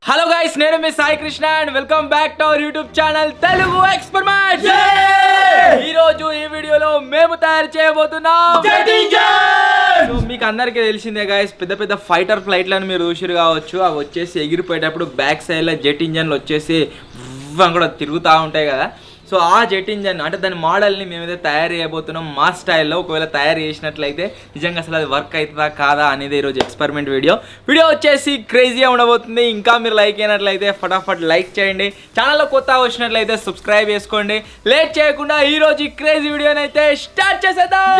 Hello guys, నేను మీ Sai Krishna and welcome back to our YouTube channel Telugu experiment. ఈ రోజు ఈ వీడియోలో మేము తయారు చేయబోతున్నాం జెట్ ఇంజన్. మీకు అందరికీ తెలిసిందే గైస్, పెద్ద పెద్ద ఫైటర్ ఫ్లైట్లను మీరు చూసిరు కావచ్చు. అవి వచ్చేసి ఎగిరిపోయేటప్పుడు బ్యాక్ సైడ్లో జెట్ ఇంజన్లు వచ్చేసి కూడా తిరుగుతూ ఉంటాయి కదా. సో ఆ జెట్ ఇంజన్ అంటే దాని మోడల్ని మేమైతే తయారు చేయబోతున్నాం మా స్టైల్లో. ఒకవేళ తయారు చేసినట్లయితే నిజంగా అసలు అది వర్క్ అవుతుందా కాదా అనేది ఈరోజు ఎక్స్పెరిమెంట్ వీడియో వచ్చేసి క్రేజీగా ఉండబోతుంది. ఇంకా మీరు లైక్ అయినట్లయితే ఫటాఫట్ లైక్ చేయండి. ఛానల్లో కొత్తగా వచ్చినట్లయితే సబ్స్క్రైబ్ చేసుకోండి. లేట్ చేయకుండా ఈరోజు ఈ క్రేజీ వీడియోని అయితే స్టార్ట్ చేసేద్దాం.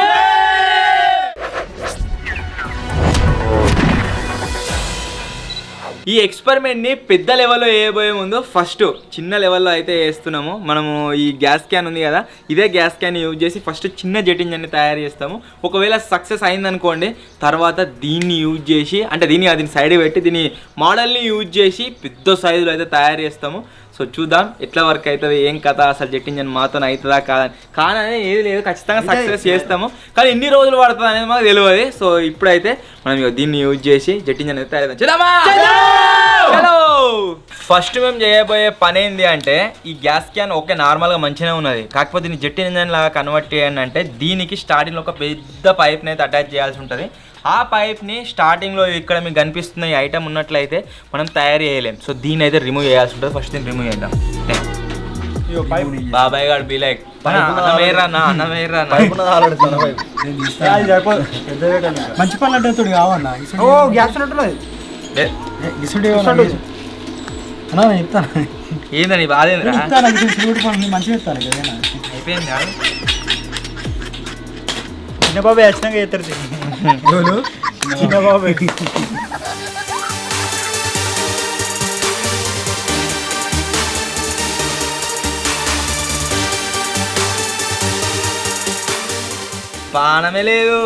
ఈ ఎక్స్పెరిమెంట్ని పెద్ద లెవెల్లో వేయబోయే ముందు ఫస్ట్ చిన్న లెవెల్లో అయితే వేస్తున్నాము. మనము ఈ గ్యాస్ క్యాన్ ఉంది కదా, ఇదే గ్యాస్ క్యాన్ యూజ్ చేసి ఫస్ట్ చిన్న జెట్ ఇంజన్ని తయారు చేస్తాము. ఒకవేళ సక్సెస్ అయిందనుకోండి, తర్వాత దీన్ని యూజ్ చేసి అంటే దీన్ని సైడ్ పెట్టి దీని మోడల్ని యూజ్ చేసి పెద్ద సైజులో అయితే తయారు చేస్తాము. సో చూద్దాం ఎట్లా వర్క్ అవుతుంది, ఏం కథ, అసలు జెట్ ఇంజన్ మాతో అవుతుందా కాదని ఏది లేదు, ఖచ్చితంగా సక్సెస్ చేస్తాము. కానీ ఎన్ని రోజులు పడుతుంది అనేది మాకు తెలియదు. సో ఇప్పుడైతే మనం దీన్ని యూజ్ చేసి జెట్ ఇంజన్ అయితే తయారు చేద్దాం. హలో, ఫస్ట్ మేము చేయబోయే పని ఏంటి అంటే, ఈ గ్యాస్ క్యాన్ ఓకే నార్మల్గా మంచిగానే ఉన్నది, కాకపోతే దీన్ని జెట్ ఇంజన్ లాగా కన్వర్ట్ చేయండి అంటే దీనికి స్టార్టింగ్లో ఒక పెద్ద పైప్ని అయితే అటాచ్ చేయాల్సి ఉంటుంది. ఆ పైప్ని స్టార్టింగ్లో ఇక్కడ మీకు కనిపిస్తున్న ఈ ఐటమ్ ఉన్నట్లయితే మనం తయారు చేయలేం. సో దీన్ని అయితే రిమూవ్ చేయాల్సి ఉంటుంది. ఫస్ట్ దీన్ని రిమూవ్ చేద్దాం. బాబాయ్ గారు బీ లైక్ మంచి పనులు అంటే కావన్నా గ్యాస్ ఏందని బాధ మంచిగా చెప్తాను అయిపోయింది. చిన్న బాబాయ్ వచ్చినాక చేస్తారు చిన్న బాబాయ్. పానమే లేదు.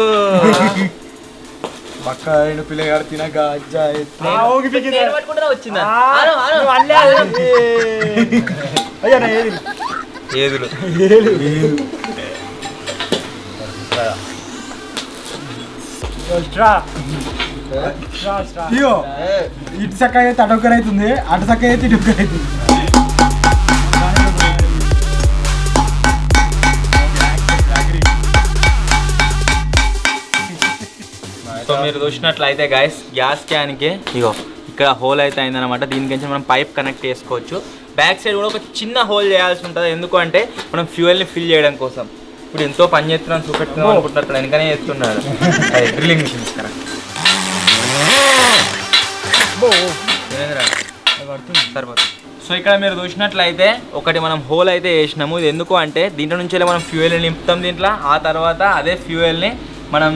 పక్క పిల్లగాడు తినక వచ్చిందా ఏదులు ఇటు చక్క అయితే అటొక్కరు అవుతుంది, అటు చక్క అయితే ఇటు ఒక్కరు అవుతుంది. సో మీరు చూసినట్లయితే గైస్, గ్యాస్ క్యాన్కి ఇగో ఇక్కడ హోల్ అయితే అయిందనమాట. దీనికించి మనం పైప్ కనెక్ట్ చేసుకోవచ్చు. బ్యాక్ సైడ్ కూడా ఒక చిన్న హోల్ చేయాల్సి ఉంటుంది, ఎందుకంటే మనం ఫ్యూయల్ని ఫిల్ చేయడం కోసం. ఇప్పుడు ఎంతో పని చేస్తున్నాను, చూపెట్టుకుందాం అనుకుంటున్నారు, అక్కడ వెనకనే చేస్తున్నాడు. అదే డ్రిల్లింగ్ మిషన్ కరెక్ట్. సరిపోతుంది. సో ఇక్కడ మీరు చూసినట్లయితే ఒకటి మనం హోల్ అయితే వేసినాము. ఇది ఎందుకు అంటే దీంట్లో నుంచి మనం ఫ్యూయల్ని నింపుతాం దీంట్లో. ఆ తర్వాత అదే ఫ్యూయల్ని మనం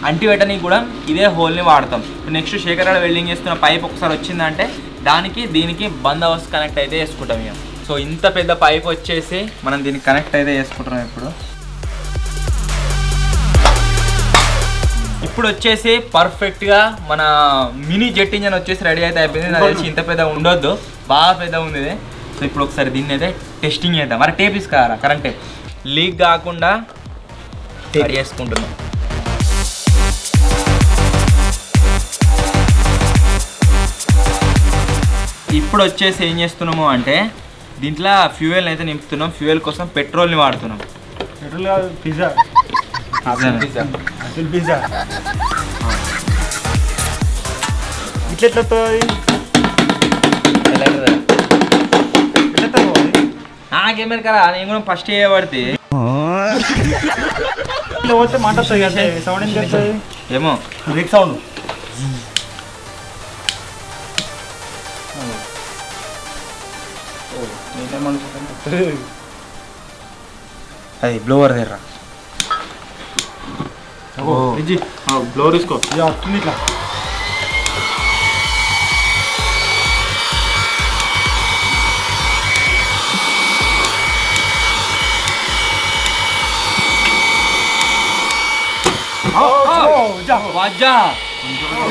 అంటిపెట్టడానికి కూడా ఇదే హోల్ని వాడతాం. నెక్స్ట్ శేఖర్ వెల్డింగ్ చేస్తున్న పైప్ ఒకసారి వచ్చిందంటే దానికి దీనికి బందోబస్తు కనెక్ట్ అయితే చేసుకుంటాం ఇక. సో ఇంత పెద్ద పైప్ వచ్చేసి మనం దీనికి కనెక్ట్ అయితే చేసుకుంటున్నాం. ఇప్పుడు వచ్చేసి పర్ఫెక్ట్గా మన మినీ జెట్ ఇంజన్ వచ్చేసి రెడీ అయితే అయిపోయింది. నాకు తెలిసి ఇంత పెద్ద ఉండొద్దు, బాగా పెద్ద ఉంది ఇది. సో ఇప్పుడు ఒకసారి దీన్ని అయితే టెస్టింగ్ చేద్దాం. మరి టేప్ ఇసుకారా కరెంటే లీక్ కాకుండా రెడీ చేసుకుంటున్నాం. ఇప్పుడు వచ్చేసి ఏం చేస్తున్నాము అంటే దీంట్లో ఫ్యూయల్ని అయితే నింపుతున్నాం. ఫ్యూయల్ కోసం పెట్రోల్ని వాడుతున్నాం. పెట్రోల్ కాదు, పిజ్జా. పిజ్జా ఇట్లా నాకేమేరు కదా, నేను కూడా ఫస్ట్ చేయబడితే పోతే మాట వస్తుంది. సౌండ్ ఏం చేస్తుంది ఏమో, బ్రేక్ సౌండ్. అది బ్లోవర్ దగ్గర బ్లోవర్ తీసుకో. వస్తుంది ఇట్లా.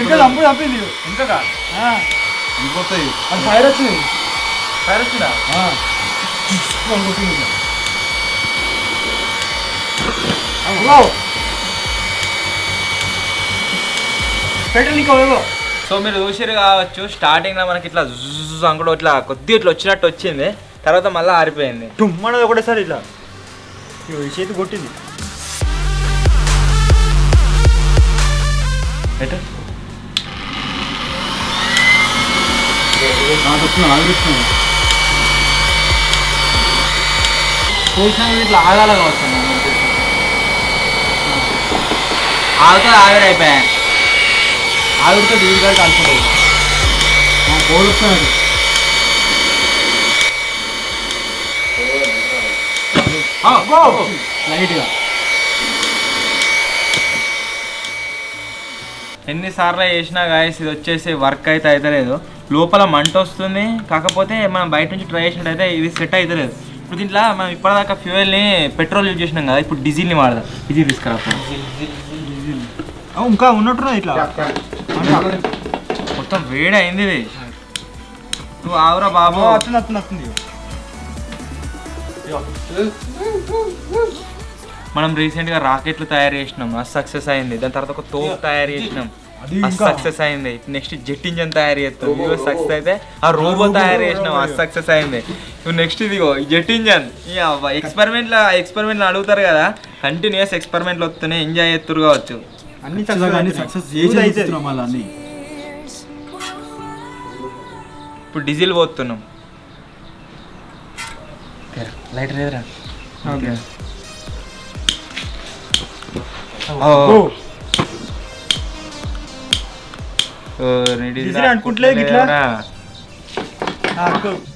ఇంకా చంపింది ఇంకా ఇంకొస్తాయి. అది ఫైర్ వచ్చింది. ఫైర్ వచ్చిందా? పెట్రోల్ ఇంకా సో మీరు చూసిరు కావచ్చు స్టార్టింగ్లో మనకి ఇట్లా జుజ్ అనుకుంటూ ఇట్లా కొద్దిగా ఇట్లా వచ్చినట్టు వచ్చింది, తర్వాత మళ్ళీ ఆరిపోయింది. టుమ్మన్నది ఒకటేసారి ఇట్లా ఈ చేతి కొట్టింది. ఎటు చూసినా ఇట్లా ఆగాలి కావచ్చు, ఆగితే ఆవిరి అయిపోయా, ఆవిరితో డీల్ గారు కలుపుతుంది. కోడుతున్నాడు లైట్గా. ఎన్నిసార్లు చేసినా గాయస్ ఇది వచ్చేసి వర్క్ అయితే అవుతలేదు, లోపల మంట వస్తుంది. కాకపోతే మనం బయట నుంచి ట్రై చేసినట్టయితే ఇది సెట్ అవుతలేదు. ఇప్పుడు దీంట్లో మనం ఇప్పటిదాకా ఫ్యూయల్ని పెట్రోల్ యూజ్ చేసినాం కదా, ఇప్పుడు డీజిల్ని వాడదాం. డీజిల్ తీసుకురా ఇంకా ఉన్నట్టున్నా ఇట్లా మొత్తం వేడి అయింది ఇది. నువ్వు ఆవురా బాబు. వస్తుంది వస్తుంది వస్తుంది. మనం రీసెంట్గా రాకెట్లు తయారు చేసినాం, అది సక్సెస్ అయింది. దాని తర్వాత ఒక తోపు తయారు చేసినాం, అది సక్సెస్ అయింది. నెక్స్ట్ జెట్ ఇంజన్ తయారు చేస్తాం, ఇది సక్సెస్ అయితే. ఆ రోబో తయారు చేసినాం, అది సక్సెస్ అయింది. ఇప్పుడు నెక్స్ట్ ఇదిగో ఈ జెట్ ఇంజన్. ఎక్స్పెరిమెంట్లు అడుగుతారు కదా, కంటిన్యూస్ ఎక్స్పెరిమెంట్లు వస్తున్నాయి, ఎంజాయ్ చేస్తారు కావచ్చు. ఇప్పుడు డీజిల్ పోతున్నాం. లైట్ లేదురా.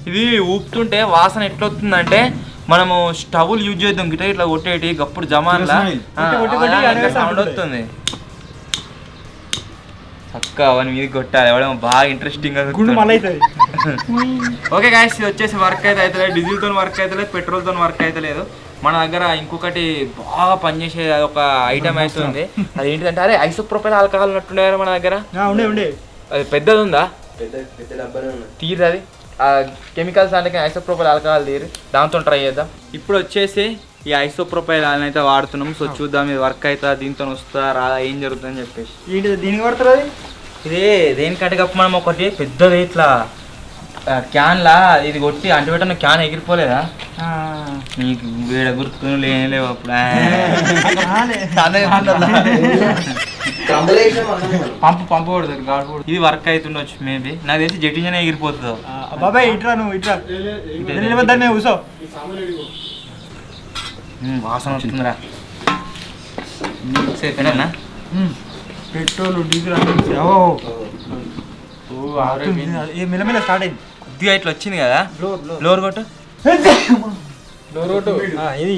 ఇది ఊపుతుంటే వాసన ఎట్లా వస్తుందంటే, మనము స్టవ్లు యూజ్ చేద్దాం గిట్ట ఇట్లా కొట్టేటి గప్పుడు జమాన్లా సౌండ్ వస్తుంది. చక్క అవన్నీ మీద కొట్టాలి, ఎవడేమో బాగా ఇంట్రెస్టింగ్ గా. ఓకే గాయస్, ఇది వచ్చేసి వర్క్ అయితే అవుతలేదు, డీజిల్తో వర్క్ అవుతలేదు, పెట్రోల్తో వర్క్ అవుతలేదు. మన దగ్గర ఇంకొకటి బాగా పనిచేసే ఒక ఐటమ్ అయితే ఉంది. అది ఏంటిదంటే, అరే ఐసోప్రోపైల్ ఆల్కహాల్ ఉన్నట్టుండే మన దగ్గర. అది పెద్దది ఉందా? తీరు అది కెమికల్స్ అంటే ఐసోప్రోపైల్ ఆల్కహాల్ తీరు, దాంతో ట్రై చేద్దాం. ఇప్పుడు వచ్చేసి ఈ ఐసోప్రోపైల్ అయితే వాడుతున్నాం. సో చూద్దాం ఇది వర్క్ అవుతా, దీంతో వస్తా రాదా, ఏం జరుగుతుందని చెప్పేసి. ఏంటి దీనికి పడుతుంది అది? ఇది దేనికంటే కప్పు మనం ఒకటి పెద్దది ఇట్లా క్యాన్లా ఇది కొట్టి అంటుపెట్టిన క్యాన్ ఎగిరిపోలేదా నీకు? వేడ గుర్తు లేవు అప్పుడు. పంపు కొడుతుంది గాడు. ఇది వర్క్ అవుతుండొచ్చు మేబీ, నాకు తెలిసి జెట్ ఇంజన్ ఎగిరిపోతుందో. బాబాయ్ ఇట్రా, నువ్వు ఇట్రా కూసో. వాసన వస్తుందిరా. సేపేనా పెట్రోల్ డీజిల్ మెల్లమెల్ల స్టార్ట్ అయింది. కొద్దిగా ఇట్లా వచ్చింది కదా, లోర్ కొట్టు. ఇది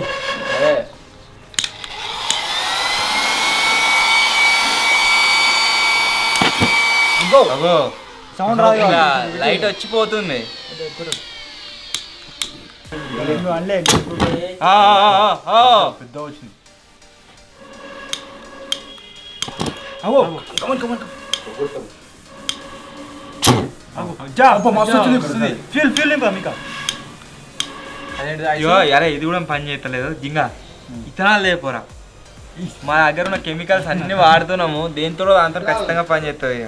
సౌండ్ రాదు, లైట్ వచ్చిపోతుంది. పెద్ద వచ్చింది. అరే ఇది కూడా పని చేయట్లేదు జింగా, ఇతనాలు లేపోరా. మా దగ్గర ఉన్న కెమికల్స్ అన్ని వాడుతున్నాము, దేంతో దాంతో ఖచ్చితంగా పని చేస్తుంది.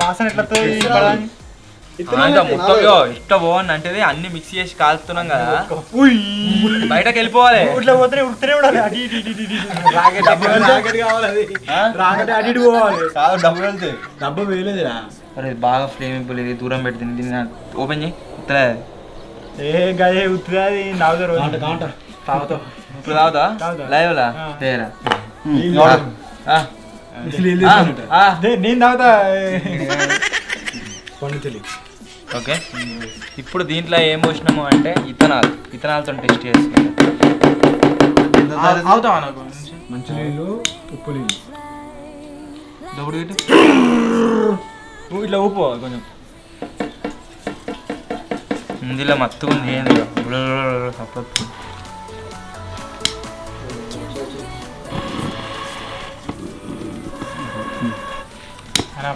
వాసన ఎట్లా మొత్తం ఇట్లా బాగుంది అంటే అన్ని మిక్స్ చేసి కాల్స్తున్నాం కదా, బయటకు వెళ్ళిపోవాలి. అరే బాగా ఫ్లేమబుల్, ఇది దూరం పెడుతుంది. దీన్ని ఓపెన్ చేయి. ఇప్పుడు తాగుతా లైవ్ లా తేరా. నేను తాగుతా. ఓకే, ఇప్పుడు దీంట్లో ఏం పోసినాము అంటే ఇథనాల్తో టెస్ట్ చేసుకుంటాం. మంచినీళ్ళు, ఉప్పు నీళ్ళు, దొప్పుడు ఇట్లా ఉప్పు కొంచెం. ఇందులో మత్తు ఉంది, ఏంది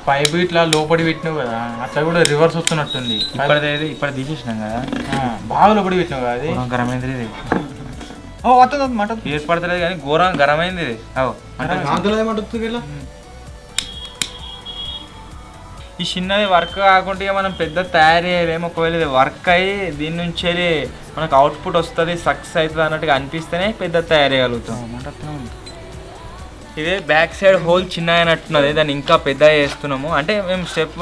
పైపు ఇట్లా లోపడి పెట్టినావు కదా, అట్లా కూడా రివర్స్ వస్తున్నట్టుంది. ఇప్పుడు తీసేసినాం కదా, బాగా లోపడి పెట్టినావు కదా, అది గరమైంది ఇది. మంట ఏర్పడతలేదు కానీ ఘోరం గరమైంది ఇది. ఈ చిన్నది వర్క్ కాకుండా ఇక మనం పెద్ద తయారు చేయలేము. ఒకవేళ ఇది వర్క్ అయ్యి దీని నుంచి మనకు అవుట్పుట్ వస్తుంది, సక్సెస్ అవుతుంది అన్నట్టుగా అనిపిస్తేనే పెద్ద తయారు చేయగలుగుతాం. ఇదే బ్యాక్ సైడ్ హోల్ చిన్న అయినట్టున్నది, దాన్ని ఇంకా పెద్ద చేస్తున్నాము. అంటే మేము స్టెప్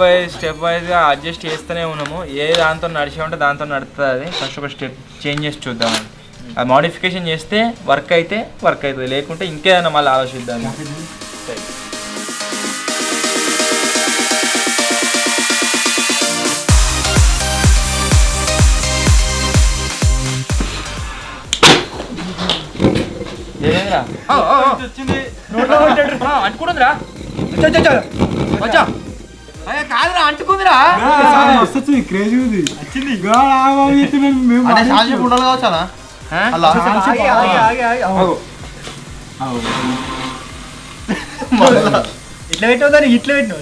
వైజ్గా అడ్జస్ట్ చేస్తూనే ఉన్నాము. ఏ దాంతో నడిచే ఉంటే దాంతో నడుస్తుంది. అది ఫస్ట్ ఒక స్టెప్ చేంజ్ చేసి చూద్దాం. అది మోడిఫికేషన్ చేస్తే వర్క్ అయితే వర్క్ అవుతుంది, లేకుంటే ఇంకేదైనా మళ్ళీ ఆలోచిద్దాం. అంటుకుంటుందిరా, కాదురా అంటుకుందిరా. క్రేజీ ఉంది. ఇట్లా పెట్టావు దాన్ని, ఇట్లా పెట్టినావు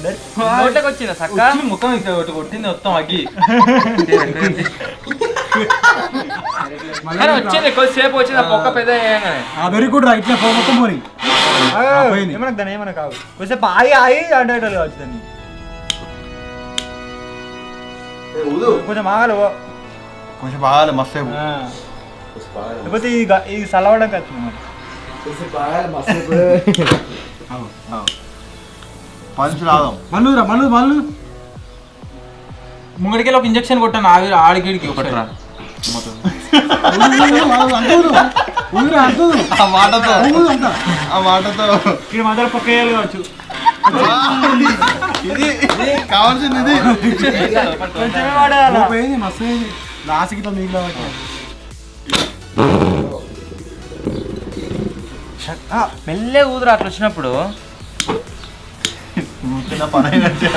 నోట్లోకి వచ్చిందా సక్క ముఖం ఇక్కడ కొట్టింది మొత్తం అగ్గి. వచ్చింది కొద్దిసేపు వచ్చింది, పొక్క పెద్ద వెరీ గుడ్ రా. ఇట్లా మొత్తం పోయి ఏమన్నా దాన్ని ఏమన్నా కావు. కొంచెం ఆగి అంటే కావచ్చు దాన్ని. కొంచెం ఆగాలి, కొంచెం బాగాలి మస్తు. లేకపోతే ఇది చల్లవడం కదా పంచు రాదాం. మళ్ళు ముంగడికి ఒక ఇంజక్షన్ కొట్టాను ఆడికి ఒకటి రా. ఆ మాటతో ఇక్కడ మాత్రం పక్క వేయాలి కావచ్చు. ఇది కావాల్సింది ఇది. కొంచెమే వాడాలి. మస్తు రాసికి మిగిలిన మెల్లే ఊదురా. అట్లా వచ్చినప్పుడు పని అయినట్టు.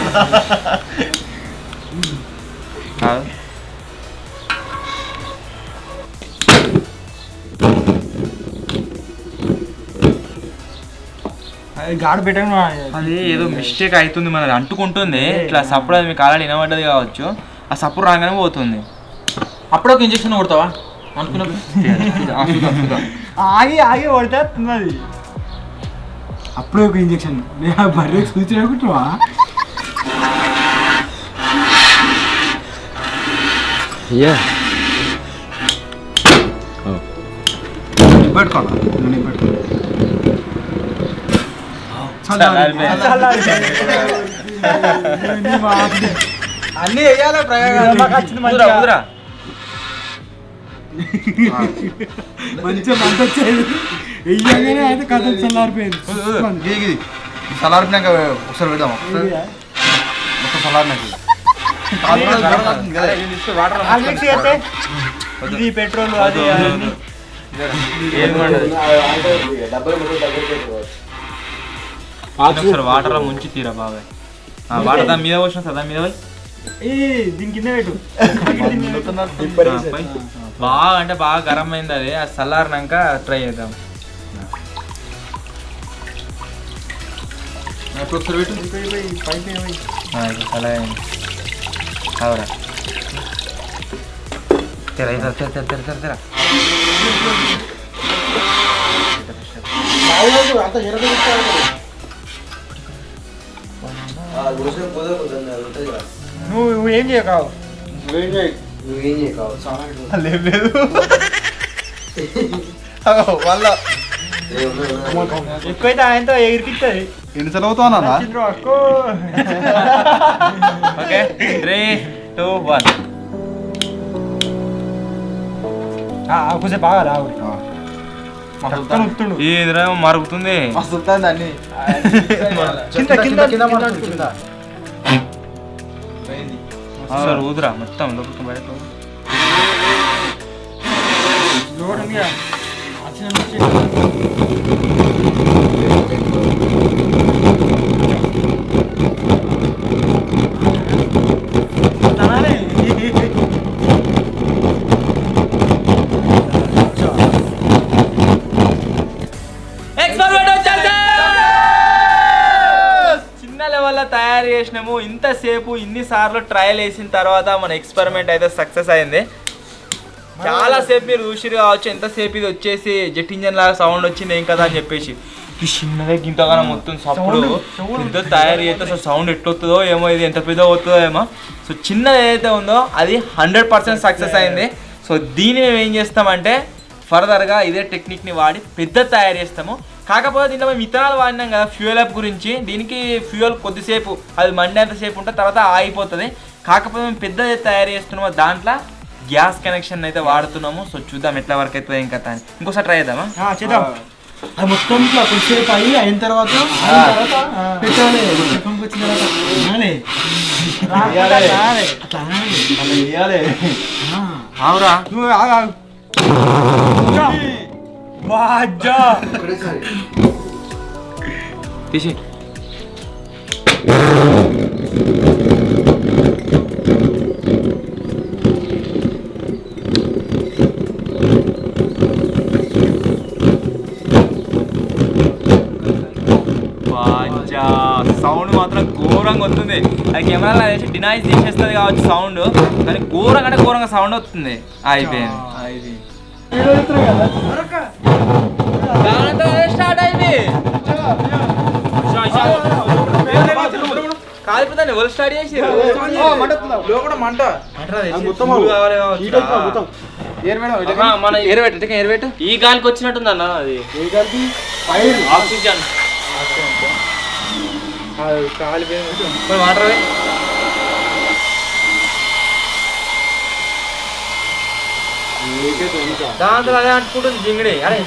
గాడు పెట్టాను. అది ఏదో మిస్టేక్ అవుతుంది, మనది అంటుకుంటుంది ఇట్లా. సప్పుడు అది మీకు ఆల్రెడీ వినబడ్డది కావచ్చు. ఆ సప్పుడు రాగానే పోతుంది. అప్పుడు ఒక ఇంజక్షన్ కొడతావా అనుకున్నప్పుడు ఆగి పడితే అది అప్పుడే ఒక ఇంజక్షన్ బర్రెకి సూచన అనుకుంటున్నావా? పెట్టుకోండి అన్ని వేయాలి ప్రయోగాలు. మంచిగా మంట వచ్చేది. వెయ్యగానే అయితే కథ చల్లారిపోయింది. చల్లారినాక ఒకసారి పెడదాం. మొత్తం చల్లారినాక ఇది పెట్రోల్ అది వాటర్ లో ముంచి తీరా బాబాయ్. వాటర్ దాని మీద వచ్చిన సార్, దాని మీద దీని కింద పెట్టు. బాగా అంటే బాగా గరం అయింది. అది చల్లారినాక ట్రై చేద్దాం. ఒకసారి పెట్టు. అలా అవురా తెరా తెరా. నువ్వు ఏం చేయకావు. లేదు ఎక్కువైతే ఆయనతో ఎగిరికిస్తుంది. ఎన్నిసార్లు అవుతావు అన్న? ఓకే 3, 2, 1. కొంచెం బాగా రావు. ఇదేమో మరుగుతుంది. సార్ ఊదురా మొత్తం లోపలికి బయట. చిన్న లెవెల్లో తయారు చేసినాము. ఇంతసేపు ఇన్నిసార్లు ట్రయల్ వేసిన తర్వాత మన ఎక్స్పెరిమెంట్ అయితే సక్సెస్ అయింది. చాలా సేపు మీరు చూసిరు కావచ్చు ఎంతసేపు ఇది వచ్చేసి జెట్ ఇంజన్ లాగా సౌండ్ వచ్చింది ఏం కదా అని చెప్పేసి. చిన్నదే గింతగానం మొత్తం సప్పుడు పెద్ద తయారు చేస్తే అసలు సౌండ్ ఎట్లొస్తుందో ఏమో, ఇది ఎంత పెద్ద అవుతుందో ఏమో. సో చిన్నది ఏదైతే ఉందో అది 100% సక్సెస్ అయింది. సో దీన్ని మేము ఏం చేస్తామంటే ఫర్దర్గా ఇదే టెక్నిక్ని వాడి పెద్ద తయారు చేస్తాము. కాకపోతే దీంట్లో మేము ఇతరాలు వాడినాం కదా ఫ్యూయల్ అప్ గురించి, దీనికి ఫ్యూయల్ కొద్దిసేపు అది మండేంతసేపు ఉంటే తర్వాత ఆగిపోతుంది. కాకపోతే మేము పెద్దది తయారు చేస్తున్నాము, దాంట్లో గ్యాస్ కనెక్షన్ అయితే వాడుతున్నాము. సో చూద్దాం ఎట్లా వర్క్ అవుతుంది ఇంకా అని. ఇంకోసారి ట్రై చేద్దామా? చేద్దాం. అది మొత్తం ఇట్లా కొంచెంసేపు అయిన తర్వాత పెట్టాలి. వచ్చిన తర్వాత అవురా తీసి సౌండ్ మాత్రం ఘోరంగా వస్తుంది. అది కెమెరాలో వేసి డినైజ్ చేసేస్తుంది కావచ్చు సౌండ్, కానీ ఘోరంగా అంటే ఘోరంగా సౌండ్ వస్తుంది. అయిపోయింది స్టార్ట్ అయింది. కాలిపోతాను వాళ్ళు స్టార్ట్ చేసి మంట మన ఏరబెట్టు ఈ గాలికి వచ్చినట్టుంది అన్న, అది ఆక్సిజన్ కాలిపోయింది. వాటర్ దాంతో అదే అంటుకుంటుంది జింగిడి. అరే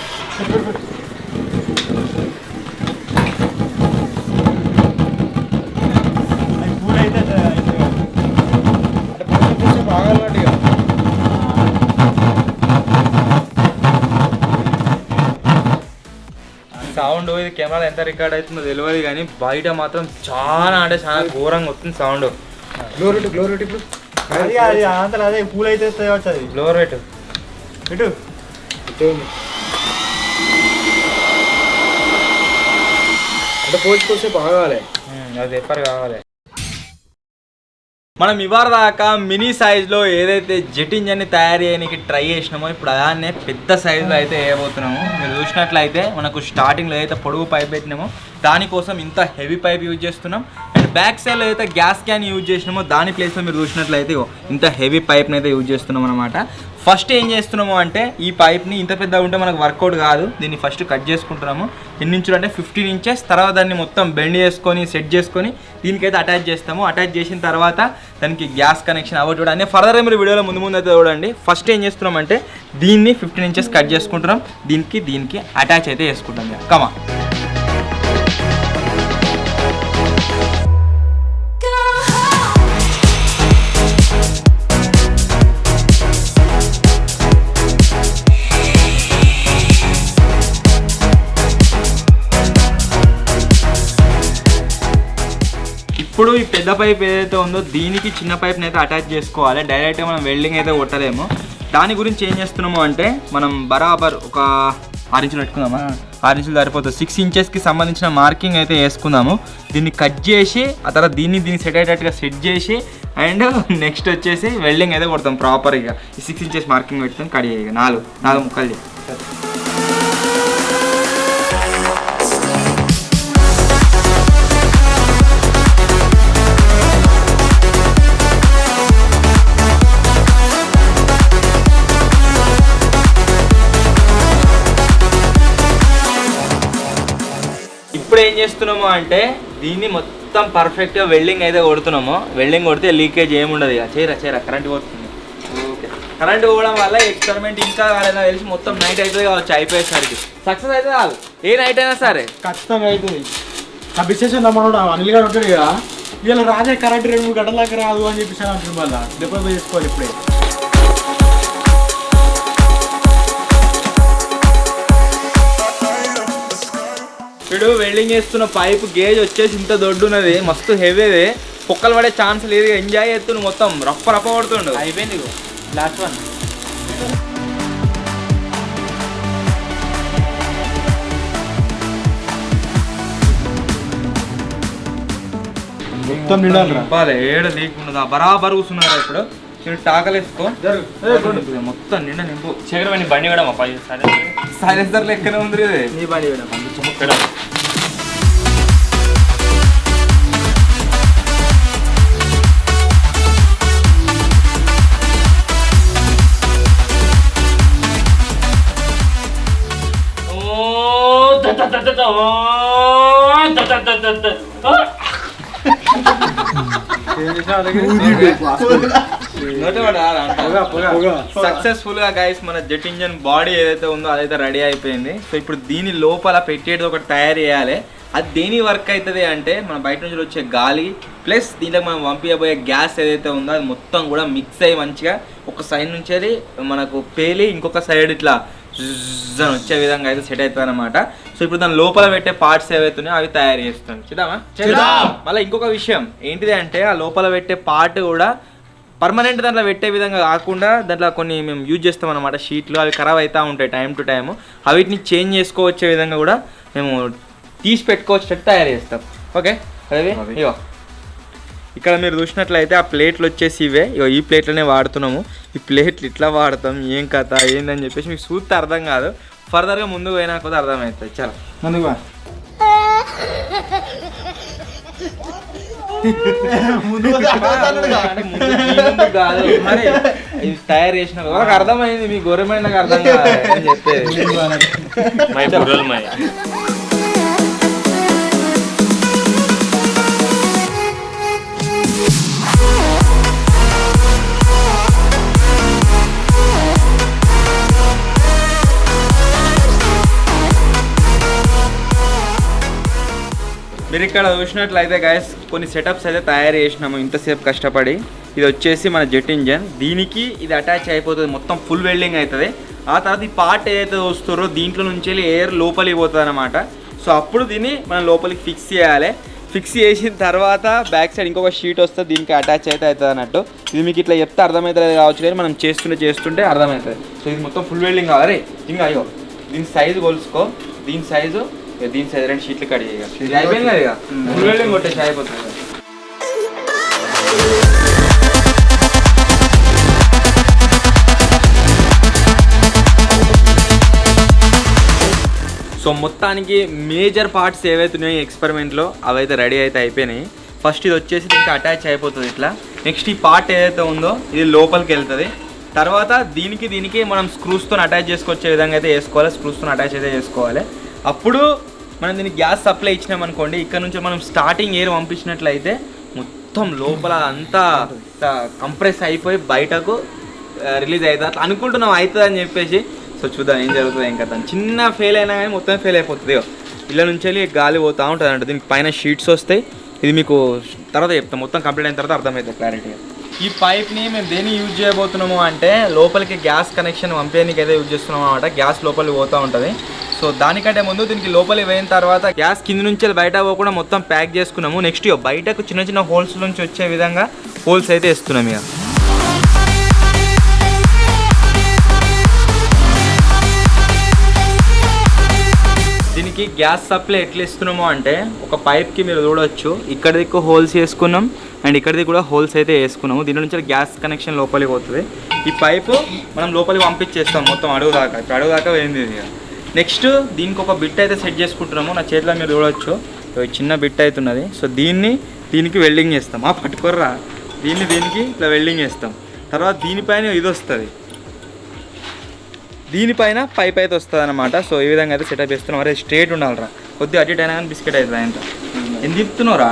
సౌండ్ ఇది కెమెరా ఎంత రికార్డ్ అవుతుందో తెలియదు, కానీ బయట మాత్రం చాలా అంటే చాలా ఘోరంగా వస్తుంది సౌండ్. గ్లోరేట్ ఇప్పుడు అంతా అదే కూల్ అయితే అది గ్లోరేట్ ఇటు అంటే పోసేపు ఆగాలి. అది ఎప్పటి కావాలి. మనం ఇవాళ దాకా మినీ సైజులో ఏదైతే జెట్ ఇంజన్ని తయారు చేయడానికి ట్రై చేసినామో ఇప్పుడు అలానే పెద్ద సైజులో అయితే వేయబోతున్నాము. మీరు చూసినట్లయితే మనకు స్టార్టింగ్లో అయితే పొడుగు పైప్ పెట్టినామో దానికోసం ఇంత హెవీ పైప్ యూజ్ చేస్తున్నాం. అండ్ బ్యాక్ సైడ్లో అయితే గ్యాస్ క్యాన్ యూజ్ చేసినామో దాని ప్లేస్లో మీరు చూసినట్లయితే ఇంత హెవీ పైప్ని అయితే యూజ్ చేస్తున్నాం అనమాట. ఫస్ట్ ఏం చేస్తున్నాము అంటే ఈ పైప్ని ఇంత పెద్దగా ఉంటే మనకు వర్కౌట్ కాదు, దీన్ని ఫస్ట్ కట్ చేసుకుంటున్నాము. ఎన్ని ఇంచులు అంటే 15 ఇంచెస్. తర్వాత దాన్ని మొత్తం బెండ్ చేసుకొని సెట్ చేసుకొని దీనికైతే అటాచ్ చేస్తాము. అటాచ్ చేసిన తర్వాత దానికి గ్యాస్ కనెక్షన్ అవ్వదు చూడండి. ఫర్దర్గా మీరు వీడియోలో ముందు అయితే చూడండి. ఫస్ట్ ఏం చేస్తున్నామంటే దీన్ని 15 ఇంచెస్ కట్ చేసుకుంటున్నాం, దీనికి అటాచ్ అయితే చేసుకుంటాం. కమా ఇప్పుడు ఈ పెద్ద పైప్ ఏదైతే ఉందో దీనికి చిన్న పైప్ని అయితే అటాచ్ చేసుకోవాలి. డైరెక్ట్గా మనం వెల్డింగ్ అయితే కొట్టలేము. దాని గురించి ఏం చేస్తున్నాము అంటే మనం బరాబర్ ఒక 6 ఇంచులు పెట్టుకుందామా, 6 ఇంచులు సరిపోతుంది. 6 ఇంచెస్కి సంబంధించిన మార్కింగ్ అయితే వేసుకుందాము. దీన్ని కట్ చేసి ఆ తర్వాత దీన్ని సెట్ అయ్యేటట్టుగా సెట్ చేసి అండ్ నెక్స్ట్ వచ్చేసి వెల్డింగ్ అయితే కొడతాం ప్రాపర్గా. ఈ 6 ఇంచెస్ మార్కింగ్ పెట్టుకొని కట్ చేయాలి. 4 ముక్కలు చేయాలి. ఇప్పుడు ఏం చేస్తున్నాము అంటే దీన్ని మొత్తం పర్ఫెక్ట్గా వెల్డింగ్ అయితే కొడుతున్నాము. వెల్డింగ్ కొడితే లీకేజ్ ఏముండదు. ఇక చేరా కరెంట్ పోతుంది. ఓకే, కరెంట్ పోవడం వల్ల ఎక్స్పెరిమెంట్ ఇంకా కాలేదా తెలిసి మొత్తం నైట్ అవుతుంది కావచ్చు. అయిపోయేసరికి సక్సెస్ అయితే కాదు, ఏ నైట్ అయినా సరే ఖచ్చితంగా అవుతుంది. ఆ విశేషం మనోడు అనిల్ గారు ఉంటాడు కదా, వీళ్ళు రాజే కరెంట్ 2-3 గంటల దాకా రాదు అని చెప్పేసి అంటున్నారు. మళ్ళీ దెబ్బ చేసుకోవాలి ఇప్పుడే. ఇప్పుడు వెల్డింగ్ చేస్తున్న పైప్ గేజ్ వచ్చేసి ఇంత దొడ్డున్నది, మస్తు హెవీది, పొక్కలు పడే ఛాన్స్ లేదు. ఎంజాయ్ చేస్తుండు, మొత్తం రప్ప పడుతుండు. అయిపోయింది లాస్ట్ వన్. మొత్తం నిండాలి. ఏడ లేకుండా బరాబర్ కూర్చున్నారు. ఇప్పుడు మీరు టాకలు వేసుకో, మొత్తం నిండా నింపు. చక్రమని బండి కూడా మా 10 సైలెన్సర్ లెక్కనే ఉంది. నీ బండి కూడా సక్సెస్ఫుల్ గా గైస్ మన జెట్ ఇంజన్ బాడీ ఏదైతే ఉందో అదైతే రెడీ అయిపోయింది. సో ఇప్పుడు దీని లోపల పెట్టేది ఒకటి తయారు చేయాలి. అది దేని వర్క్ అవుతుంది అంటే మన బయట నుంచి వచ్చే గాలి ప్లస్ దీంట్లో మనం పంపించబోయే గ్యాస్ ఏదైతే ఉందో అది మొత్తం కూడా మిక్స్ అయ్యి మంచిగా ఒక సైడ్ నుంచి అది మనకు పేలి ఇంకొక సైడ్ ఇట్లా వచ్చే విధంగా అయితే సెట్ అవుతుంది అనమాట. సో ఇప్పుడు దాని లోపల పెట్టే పార్ట్స్ ఏవైతే ఉన్నాయో అవి తయారు చేస్తాం. చూద్దామా? మళ్ళీ ఇంకొక విషయం ఏంటిది అంటే ఆ లోపల పెట్టే పార్ట్ కూడా పర్మనెంట్ దాంట్లో పెట్టే విధంగా కాకుండా దాంట్లో కొన్ని మేము యూజ్ చేస్తాం అనమాట షీట్లు. అవి ఖరాబ్ అవుతూ ఉంటాయి టైం టు టైము. అవిటిని చేంజ్ చేసుకోవచ్చే విధంగా కూడా మేము తీసి పెట్టుకోవచ్చేటట్టు తయారు చేస్తాం. ఓకే అదే ఇగో ఇక్కడ మీరు చూసినట్లయితే ఆ ప్లేట్లు వచ్చేసి ఇవే. ఇగో ఈ ప్లేట్లనే వాడుతున్నాము. ఈ ప్లేట్లు ఇట్లా వాడతాం ఏం కథ ఏందని చెప్పేసి మీకు చూస్తే అర్థం కాదు. ఫర్దర్గా ముందుకు పోయినా కొద్దిగా అర్థమవుతుంది. చాలా ముందుకు కాదు మరి ఇది తయారు చేసిన వాళ్ళకి అర్థమైంది. మీ గవర్నమెంట్ నాకు అర్థం కాదు చెప్పేది. మీరు ఇక్కడ చూసినట్లయితే గైస్ కొన్ని సెటప్స్ అయితే తయారు చేసినాము ఇంతసేపు కష్టపడి. ఇది వచ్చేసి మన జెట్ ఇంజన్. దీనికి ఇది అటాచ్ అయిపోతుంది, మొత్తం ఫుల్ వెల్డింగ్ అవుతుంది. ఆ తర్వాత ఈ పార్ట్ ఏదైతే వస్తారో దీంట్లో నుంచి ఎయిర్ లోపలికి పోతుంది అనమాట. సో అప్పుడు దీన్ని మనం లోపలికి ఫిక్స్ చేయాలి. ఫిక్స్ చేసిన తర్వాత బ్యాక్ సైడ్ ఇంకొక షీట్ వస్తుంది, దీనికి అటాచ్ అయితే అవుతుంది అన్నట్టు. ఇది మీకు ఇట్లా చెప్తే అర్థమవుతుంది కావచ్చు కానీ మనం చేస్తుంటే అర్థమవుతుంది. సో ఇది మొత్తం ఫుల్ వెల్డింగ్ కావాలి. ఇంకా అయ్యో దీని సైజు కొలుసుకో, దీని సైజు రెండు షీట్లు కట్ చేయాలి. అయిపోయింది కదా ఇక ఫుల్ వెల్డింగ్ కొట్టేసి అయిపోతుంది. సో మొత్తానికి మేజర్ పార్ట్స్ ఏవైతే ఉన్నాయో ఎక్స్పెరిమెంట్లో అవైతే రెడీ అయితే అయిపోయినాయి. ఫస్ట్ ఇది వచ్చేసి దీనికి అటాచ్ అయిపోతుంది ఇట్లా. నెక్స్ట్ ఈ పార్ట్ ఏదైతే ఉందో ఇది లోపలికి వెళ్తుంది. తర్వాత దీనికి మనం స్క్రూస్తో అటాచ్ చేసుకొచ్చే విధంగా అయితే వేసుకోవాలి. స్క్రూస్తో అటాచ్ అయితే చేసుకోవాలి. అప్పుడు మనం దీనికి గ్యాస్ సప్లై ఇచ్చినామనుకోండి, ఇక్కడ నుంచి మనం స్టార్టింగ్ ఎయిర్ పంపించినట్లయితే మొత్తం లోపల అంతా కంప్రెస్ అయిపోయి బయటకు రిలీజ్ అవుతుంది. అట్లా అనుకుంటున్నాం అవుతుంది అని చెప్పేసి. సో చూద్దాం ఏం జరుగుతుంది. ఇంకా చిన్న ఫెయిల్ అయినా కానీ మొత్తం ఫెయిల్ అయిపోతుంది. ఇలా నుంచి వెళ్ళి గాలి పోతూ ఉంటుంది అంట. దీనికి పైన షీట్స్ వస్తాయి. ఇది మీకు తర్వాత చెప్తాం, మొత్తం కంప్లీట్ అయిన తర్వాత అర్థమవుతుంది క్లారిటీగా. ఈ పైప్ని మేము దేన్ని యూజ్ చేయబోతున్నాము అంటే లోపలికి గ్యాస్ కనెక్షన్ పంపేయడానికి అయితే యూజ్ చేస్తున్నాము అనమాట. గ్యాస్ లోపలికి పోతూ ఉంటుంది. సో దానికంటే ముందు దీనికి లోపలికి పోయిన తర్వాత గ్యాస్ కింద నుంచి బయట పోకుండా మొత్తం ప్యాక్ చేసుకున్నాము. నెక్స్ట్ బయటకు చిన్న చిన్న హోల్స్ నుంచి వచ్చే విధంగా హోల్స్ అయితే ఇస్తున్నాం. ఇక దీనికి గ్యాస్ సప్లై ఎట్లా ఇస్తున్నామో అంటే ఒక పైప్కి మీరు చూడవచ్చు ఇక్కడికి హోల్స్ వేసుకున్నాం అండ్ ఇక్కడికి కూడా హోల్స్ అయితే వేసుకున్నాము. దీని నుంచి గ్యాస్ కనెక్షన్ లోపలికి పోతుంది. ఈ పైపు మనం లోపలికి పంపించేస్తాం మొత్తం అడుగు దాకా. ఇప్పుడు అడుగు దాకా పోయింది ఇది. నెక్స్ట్ దీనికి ఒక బిట్ అయితే సెట్ చేసుకుంటున్నాము. నా చేతిలో మీరు చూడవచ్చు చిన్న బిట్ అవుతున్నది. సో దీనికి వెల్డింగ్ చేస్తాం. పట్టుకోర్రా దీనికి ఇట్లా వెల్డింగ్ చేస్తాం. తర్వాత దీనిపైన ఇది వస్తుంది, దీనిపైన పైప్ అయితే వస్తుంది అనమాట. సో ఈ విధంగా అయితే సెటప్ చేస్తున్నాం. అరే స్ట్రేట్ ఉండాలిరా, కొద్దిగా అటు ఇటు అయినా కానీ బిస్కెట్ అవుతుంది. ఆయన ఎంత తిప్పుతున్నావురా?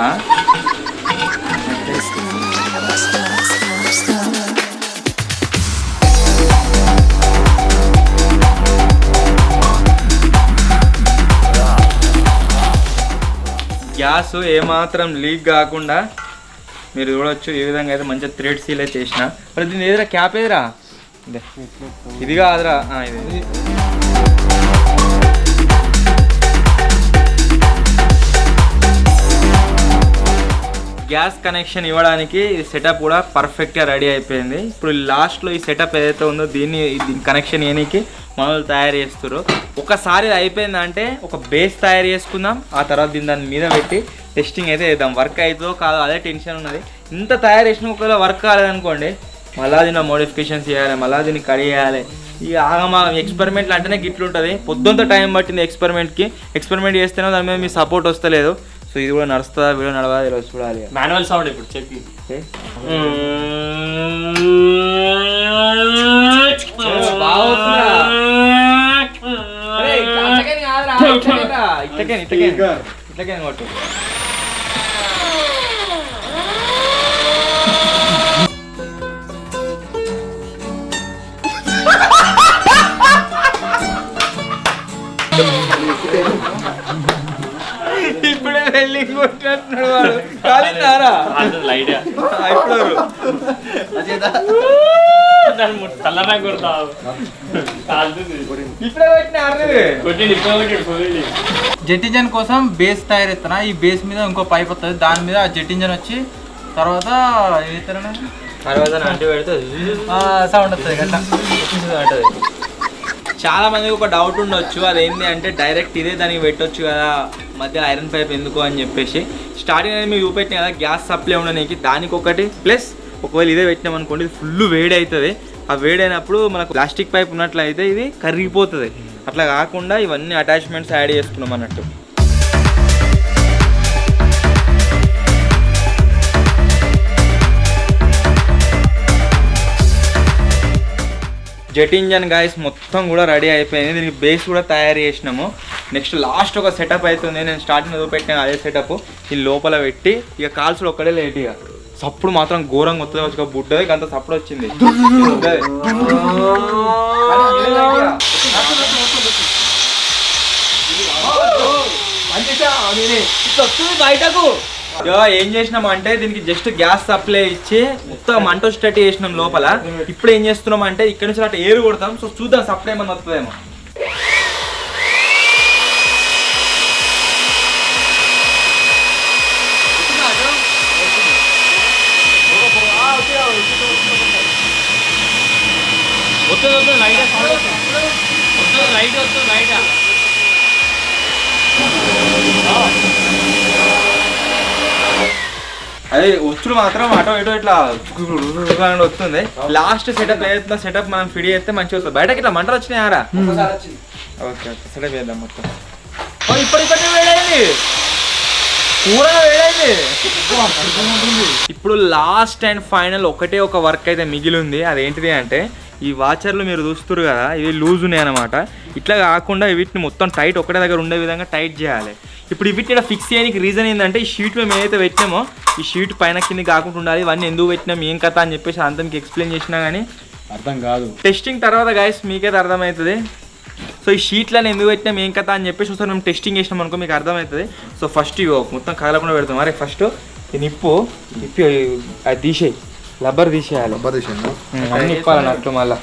గ్యాస్ ఏమాత్రం లీక్ కాకుండా మీరు చూడవచ్చు. ఈ విధంగా అయితే మంచిగా థ్రెడ్ సీల్ అయితే చేసిన. మరి దీని ఏదిరా క్యాప్ ఏదిరా? ఇది కాదురా, ఇది గ్యాస్ కనెక్షన్ ఇవ్వడానికి ఈ సెటప్ కూడా పర్ఫెక్ట్గా రెడీ అయిపోయింది. ఇప్పుడు లాస్ట్లో ఈ సెటప్ ఏదైతే ఉందో దీన్ని కనెక్షన్ ఇవ్వడానికి మనల్ని తయారు చేస్తారు. ఒకసారి అయిపోయిందంటే ఒక బేస్ తయారు చేసుకుందాం. ఆ తర్వాత దాని మీద పెట్టి టెస్టింగ్ అయితే చేద్దాం. వర్క్ అవుతుందో కాదో అదే టెన్షన్ ఉన్నది. ఇంత తయారు చేసిన ఒకవేళ వర్క్ కాలేదనుకోండి మళ్ళీ దీన్ని మోడిఫికేషన్స్ చేయాలి, మళ్ళీ దీన్ని కడిగేయాలి. ఈ ఆగమాగం ఎక్స్పెరిమెంట్లు అంటేనే గిట్లుంటుంది. పొద్దుంత టైం పట్టింది ఎక్స్పెరిమెంట్కి. ఎక్స్పెరిమెంట్ చేస్తేనే దాని మీద మీ సపోర్ట్ వస్తలేదు. సో ఇది కూడా నడుస్తుందా, వీడియో నడవదా ఈరోజు చూడాలి. మాన్యువల్ సౌండ్ ఇప్పుడు చెక్. ఇట్లకే కొట్టు. ఇప్పుడే వెల్లింగ్ కొట్టినట్టున్నాడు వాడు. కాలిందారా లైట్ తల్లరా కొడతావు. ఇప్పుడే కొట్టిన జెట్ ఇంజన్ కోసం బేస్ తయారు చేస్తున్నా. ఈ బేస్ మీద ఇంకో పైప్ వస్తుంది, దాని మీద జెట్ ఇంజన్ వచ్చి తర్వాత సౌండ్ వస్తుంది గట్లా. చాలా మందికి ఒక డౌట్ ఉండొచ్చు, అదేంటి అంటే డైరెక్ట్ ఇదే దానికి పెట్టొచ్చు కదా, మధ్య ఐరన్ పైప్ ఎందుకు అని చెప్పేసి. స్టార్టింగ్ అనేది మీరు చూపెట్టిన కదా గ్యాస్ సప్లై ఉండడానికి, దానికి ఒకటి ప్లస్ ఒకవేళ ఇదే పెట్టినాం అనుకోండి ఇది ఫుల్ వేడి అవుతుంది. ఆ వేడైనప్పుడు మనకు ప్లాస్టిక్ పైప్ ఉన్నట్లయితే ఇది కరిగిపోతుంది. అట్లా కాకుండా ఇవన్నీ అటాచ్మెంట్స్ యాడ్ చేసుకున్నాం అన్నట్టు. జెట్ ఇంజన్ గాయస్ మొత్తం కూడా రెడీ అయిపోయింది. దీనికి బేస్ కూడా తయారు చేసినాము. నెక్స్ట్ లాస్ట్ ఒక సెటప్ అవుతుంది. నేను స్టార్టింగ్ చూపెట్టాను అదే సెటప్. ఈ లోపల పెట్టి ఇక కాల్సుడు ఒక్కడే లేట్. ఇక సప్పుడు మాత్రం ఘోరంగా వస్తుంది, వచ్చి బుడ్డది అంత సప్పుడు వచ్చింది. బయటకు ఏం చేసినాం అంటే దీనికి జస్ట్ గ్యాస్ సప్లై ఇచ్చి మొత్తం మంట స్టార్ట్ చేసినాం లోపల. ఇప్పుడు ఏం చేస్తున్నాం అంటే ఇక్కడ నుంచి అట్లా ఏరు కొడతాం. సో చూద్దాం సప్లై ఏమన్నా వస్తుందేమో. అదే వచ్చుడు మాత్రం అటో ఇటో ఇట్లా వస్తుంది. లాస్ట్ సెటప్ ఏదైతే సెటప్ మనం ఫిడి చేస్తే మంచిగా వస్తుంది. బయటకి ఇట్లా మంటలు వచ్చినాయారా? ఓకే ఓకే సెటప్ చేద్దాం మొత్తం. ఇప్పటికే వేడైంది, పూరగా వేడైంది. ఇప్పుడు లాస్ట్ అండ్ ఫైనల్ ఒకటే ఒక వర్క్ అయితే మిగిలి ఉంది. అదేంటిది అంటే ఈ వాచర్లు మీరు చూస్తున్నారు కదా, ఇవి లూజ్ ఉన్నాయి అనమాట. ఇట్లా కాకుండా వీటిని మొత్తం టైట్ ఒకటే దగ్గర ఉండే విధంగా టైట్ చేయాలి. ఇప్పుడు వీటిని ఫిక్స్ చేయడానికి రీజన్ ఏంటంటే ఈ షీట్ మేము ఏదైతే పెట్టినామో ఈ షీట్ పైన కింద కాకుండా ఉండాలి. ఇవన్నీ ఎందుకు పెట్టినాం ఏం కథ అని చెప్పేసి అంతా మీకు ఎక్స్ప్లెయిన్ చేసినా కానీ అర్థం కాదు. టెస్టింగ్ తర్వాత గైస్ మీకైతే అర్థమవుతుంది. సో ఈ షీట్లను ఎందుకు పెట్టినాం ఏం కథ అని చెప్పేసి ఒకసారి మేము టెస్టింగ్ చేసినాం అనుకో మీకు అర్థమవుతుంది. సో ఫస్ట్ మొత్తం కదలకుండా పెడతాం. మరి ఫస్ట్ నిప్పు అది తీసేయి, లబ్బర్ తీసేయాలి. అన్ని ఇప్పాలి నట్లు మళ్ళీ.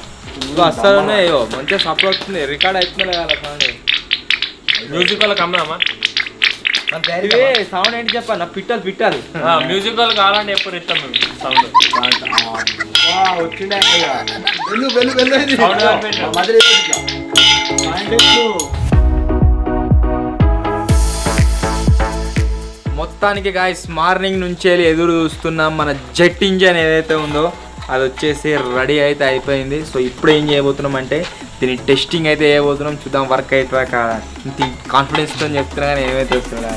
అస్సలు ఉన్నాయో మంచిగా సపోర్ట్ వస్తుంది, రికార్డ్ అవుతుంది కదా. మ్యూజిక్ వాళ్ళకి అమ్మామా సౌండ్ ఏంటి చెప్పాలి, నా పిట్టాలి పిట్టాలి. మ్యూజిక్ వాళ్ళు కావాలంటే ఎప్పుడు ఇస్తాం మేము సౌండ్. మొత్తానికి గాయస్ మార్నింగ్ నుంచి ఎదురు చూస్తున్నాం మన జెట్ ఇంజన్ ఏదైతే ఉందో అది వచ్చేసి రెడీ అయితే అయిపోయింది. సో ఇప్పుడు ఏం చేయబోతున్నాం అంటే దీని టెస్టింగ్ అయితే చేయబోతున్నాం. చూద్దాం వర్క్ అవుతుందా కాదా. ఇంత కాన్ఫిడెన్స్తో చెప్తున్నా కానీ ఏమైతే వస్తుందా.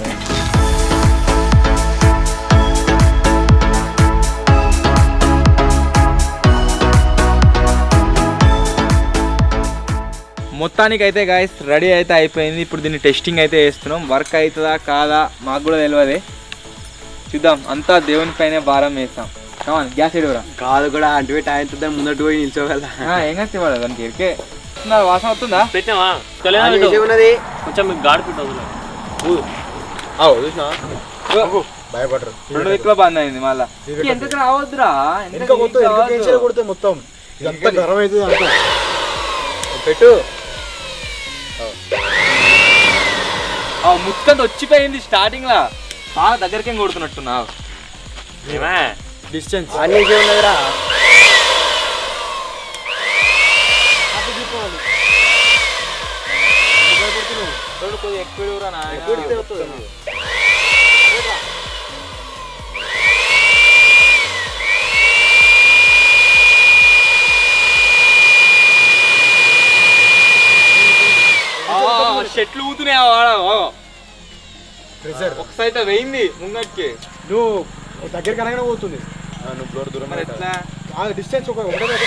మొత్తానికి అయితే గాయస్ రెడీ అయితే అయిపోయింది. ఇప్పుడు దీన్ని టెస్టింగ్ అయితే చేస్తున్నాం. వర్క్ అవుతుందా కాదా మాకు కూడా తెలియదు. చూద్దాం, అంతా దేవుని పైన భారం వేస్తాం. కావాలి గ్యాస్ ఎడుగురా కాదు కూడా అంటే ఆయన ముందట్టు పోయి నిల్చోగల ఏం కాదు ఇవ్వాలి దానికి ఎరికే వాసన వస్తుందా? పెట్టావా కొంచెం మీకు గాడి పెట్టదు భయపడరు. రెండు దిక్కులో బంద్ అయింది మళ్ళా. ఎందుకు రావద్దురా కొడితే మొత్తం ఇదంతా గర్వం అవుతుంది అంతా. పెట్టు ముక్కం వచ్చిపోయింది స్టార్టింగ్ లా. బాగా దగ్గరకేం కొడుతున్నట్టున్నావు. డిస్టెన్స్ అన్నీ ఉన్నదిరా. చెట్లు ఊతున్నాయి ఒకసారి అయితే వెయింది ముంగట్కి నువ్వు దగ్గర కనగానే పోతుంది నువ్వు బ్లోర్ దూరం మరి ఎట్లా డిస్టెన్స్ ఒకటే దగ్గర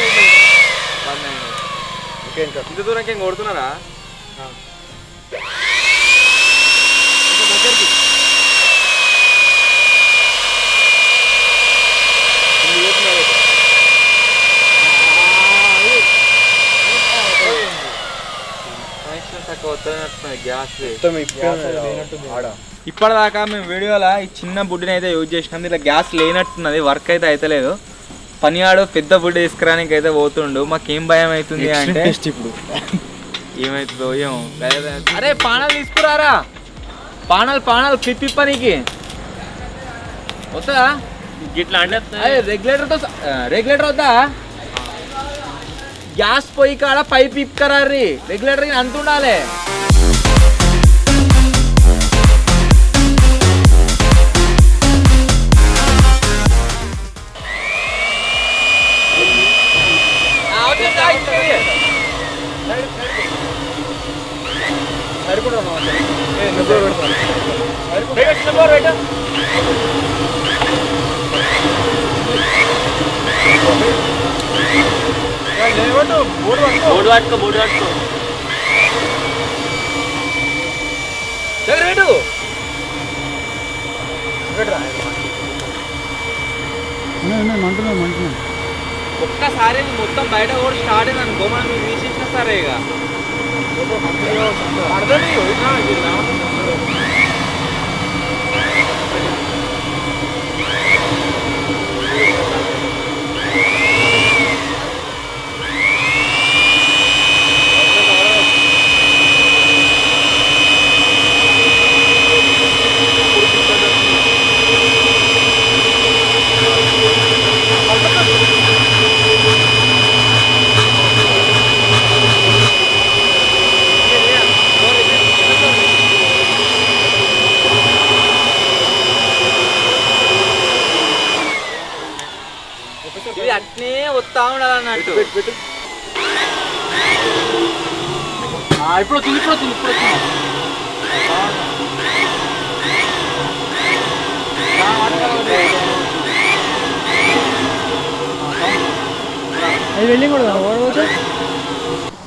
ఇంత దూరంకి ఏం కొడుతున్నారా దగ్గరికి గ్యాస్ ఇప్పటిదాకా మేము వీడియోలో ఈ చిన్న బుడ్డిని అయితే యూజ్ చేసినాం ఇట్లా గ్యాస్ లేనట్టున్నది వర్క్ అయితే అవుతలేదు పనివాడు పెద్ద బుడ్డి తీసుకురానికి అయితే పోతుండు మాకేం భయం అవుతుంది అంటే ఇప్పుడు ఏమవుతుందో ఏమో అరే పానాలు తీసుకురారా పానాలు క్లిప్ ఇప్పనికి వస్తుందా ఇట్లా అంటే రెగ్యులేటర్ వద్దా గ్యాస్ పొయ్యి కాడ పైప్ ఇప్పుకరారి రెగ్యులేటర్ అంత ఉండాలి బోర్డు పట్టుకో ఒక్కసారి మొత్తం బయట కూడా స్టార్ట్ అయింది అనుకో మనం తీసేసిన సరే ఇక ఇది అట్నే వస్తా ఉండాలి అన్నట్టు ఇప్పుడు వచ్చింది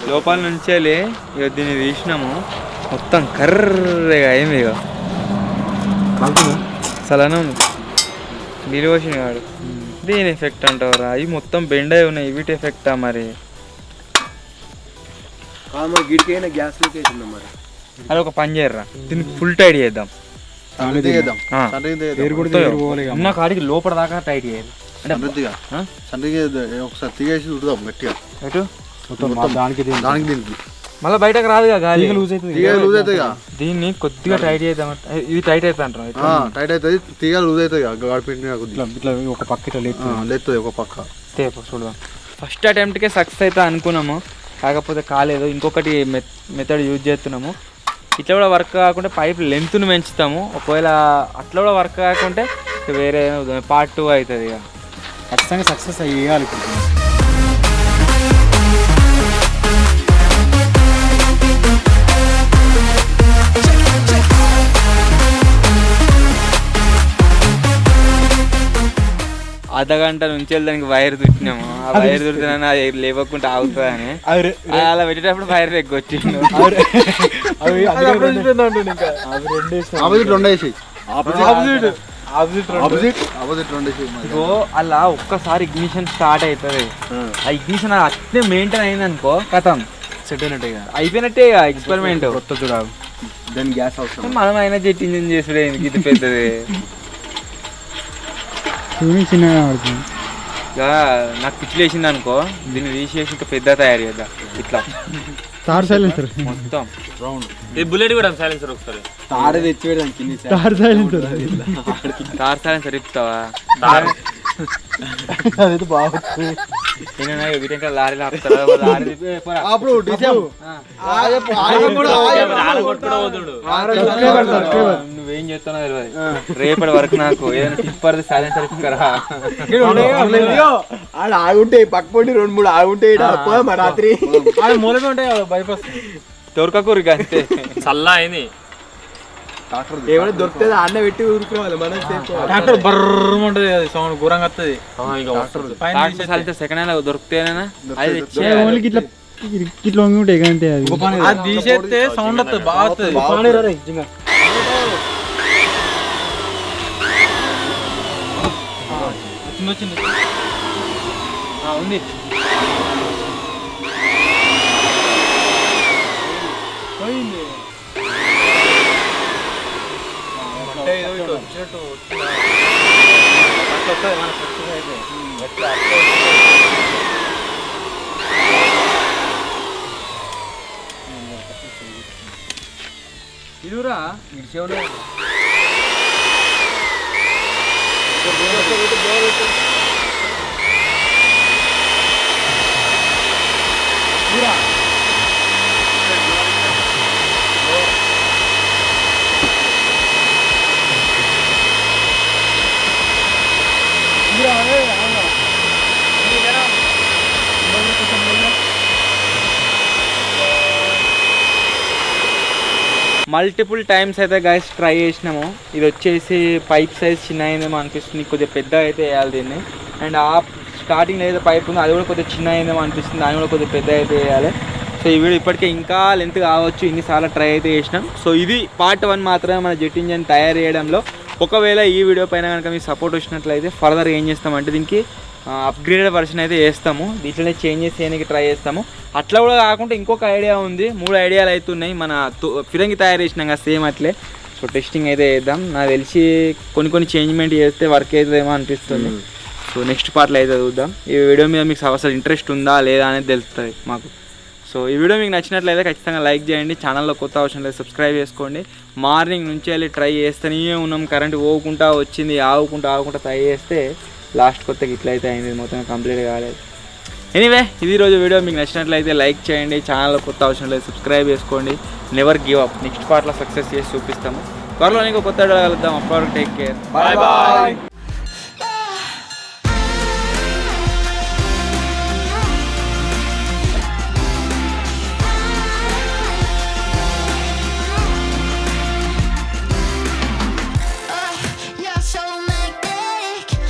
లోపల నుంచే ఇక దీన్ని తీసినాము మొత్తం కర్రగా అయింది ఇక అసలు నీళ్ళు పోసిన కాడు దీని ఎఫెక్ట్ అంటావురా ఇవి మొత్తం బెండ్ అయి ఉన్నాయి వీటి ఎఫెక్టా మరి గిడికైనా గ్యాస్ లీక్ అవుతుంది మరి అది ఒక పని చేయర్రా దీనికి ఫుల్ టైట్ చేద్దాం ఉన్న కాడికి లోపల దాకా టైట్ చేయాలి ఒకసారి తీగేసి చూద్దాం గట్టిగా ఎటు దానికి దీనికి మళ్ళీ బయటకు రాదుగా గాలి లూజ్ అవుతుంది తీగ లూజ్ అవుతాయి దీన్ని కొద్దిగా టైట్ చేద్దాం ఇది టైట్ అవుతుంది అంటారు టైట్ అవుతుంది తీగ లూజ్ అవుతాయి గాడిపెట్టిన ఇట్లా ఒక పక్క ఇట్లా లేస్తుంది ఒక పక్క చూడదాం ఫస్ట్ అటెంప్ట్కే సక్సెస్ అయితే అనుకున్నాము కాకపోతే కాలేదు ఇంకొకటి మెథడ్ యూజ్ చేస్తున్నాము ఇట్లా కూడా వర్క్ కాకుంటే పైప్ లెంత్ను పెంచుతాము ఒకవేళ అట్లా కూడా వర్క్ కాకుంటే వేరే పార్ట్ 2 అవుతుంది ఇక ఖచ్చితంగా సక్సెస్ అయ్యాలి ఇప్పుడు అర్ధగంట నుంచి దానికి వైర్ చుట్టినాము ఆ వైర్ చుట్టినా లేవకుండా ఆగుతుందని అలా పెట్టేటప్పుడు వైర్ ఎగ్గొచ్చిండు అలా ఒక్కసారి ఇగ్నిషన్ స్టార్ట్ అవుతుంది ఆ ఇగ్నిషన్ అట్నే మెయింటైన్ అయింది అనుకో కథం సెట్ అయినట్టే అయిపోయినట్టే ఎక్స్పెరిమెంట్ కొత్త చూడాలి దాని గ్యాస్ అవసరం మనం అయినా జెట్ ఇంజిన్ చేసుడే ఇది పెద్దది చిన్నగా పడుతుంది నాకు పిచ్చి వేసింది అనుకో దీన్ని తీసేసి ఇంకా పెద్ద తయారు చేద్దాం ఇట్లా తార్ సైలెన్సర్ మొత్తం ఇది బుల్లెట్ కూడా సైలెన్సర్ ఒకసారి తాడు తెచ్చి పెడదాం తార్ సైలెన్సర్ కార్ సైలెన్సర్ చెప్తావా అదైతే బాగుంది వీటికి లారీలు ఆపుతారా లారీ అప్పుడు నువ్వేం చేస్తున్నావు తెలియదు రేపటి వరకు నాకు ఏదైనా టిప్పర్ సైలెన్సర్ ఇప్పుకరా ఆగుంటాయి పక్క పొండి 2-3 ఆగుంటాయి రాత్రి మూలమే ఉంటాయి బైపాస్ దొరకకూరు అంతే. చల్లా అయింది. ఏమైనా దొరికితే అన్న పెట్టి ఊరుకోవాలి మనం. ట్రాక్టర్ బర్రం ఉంటుంది అది సౌండ్ ఘోరంగా వస్తుంది. సెకండ్ హ్యాండ్ దొరికితేనా అది ఇట్లా ఉంటాయి అంతే. అది అది తీసేస్తే సౌండ్ వస్తుంది, బాగా వస్తుంది. వచ్చింది ఉంది. ఇదురా మల్టిపుల్ టైమ్స్ అయితే గైస్ ట్రై చేసినాము. ఇది వచ్చేసి పైప్ సైజ్ చిన్న అయిందేమో అనిపిస్తుంది, కొద్దిగా పెద్ద అయితే వేయాలి దీన్ని. అండ్ ఆ స్టార్టింగ్ ఏదైతే పైప్ ఉందో అది కూడా కొద్దిగా చిన్న అయిందేమో అనిపిస్తుంది, దాన్ని కూడా కొద్దిగా పెద్ద అయితే వేయాలి. సో ఈ వీడియో ఇప్పటికే ఇంకా లెంత్ కావచ్చు, ఇన్నిసార్లు ట్రై అయితే చేసినాం. సో ఇది పార్ట్ 1 మాత్రమే మన జెట్ ఇంజన్ తయారు చేయడంలో. ఒకవేళ ఈ వీడియో పైన కనుక మీకు సపోర్ట్ వచ్చినట్లయితే ఫర్దర్ ఏం చేస్తామంటే దీనికి అప్గ్రేడెడ్ వర్షన్ అయితే చేస్తాము, దీంట్లోనే చేంజెస్ చేయడానికి ట్రై చేస్తాము. అట్లా కూడా కాకుండా ఇంకొక ఐడియా ఉంది, 3 ఐడియాలు అయితే ఉన్నాయి. మన ఫిరంగి తయారు చేసినాం కదా సేమ్ అట్లే. సో టెస్టింగ్ అయితే చేద్దాం. నాకు తెలిసి కొన్ని చేంజ్మెంట్ చేస్తే వర్క్ అవుతుందేమో అనిపిస్తుంది. సో నెక్స్ట్ పార్ట్లో అయితే చూద్దాం. ఈ వీడియో మీద మీకు అసలు ఇంట్రెస్ట్ ఉందా లేదా అనేది తెలుస్తుంది మాకు. సో ఈ వీడియో మీకు నచ్చినట్లయితే ఖచ్చితంగా లైక్ చేయండి. ఛానల్లో కొత్త అవసరం లేదు, సబ్స్క్రైబ్ చేసుకోండి. మార్నింగ్ నుంచి వెళ్ళి ట్రై చేస్తూనే ఉన్నాం, కరెంట్ పోకుండా వచ్చింది, ఆగుకుంటా ట్రై చేస్తే లాస్ట్ కొత్తగా ఇట్లా అయితే అయింది, మొత్తం కంప్లీట్ కాలేదు. ఎనీవే ఇది రోజు వీడియో మీకు నచ్చినట్లయితే లైక్ చేయండి, ఛానల్లో కొత్త అవసరం లేదు, సబ్స్క్రైబ్ చేసుకోండి. Never give up. నెక్స్ట్ పార్ట్లో సక్సెస్ చేసి చూపిస్తాము. త్వరలో ఇంకో కొత్త వీడియో కలుద్దాం. అప్పటివరకు టేక్ కేర్, బాయ్ బాయ్.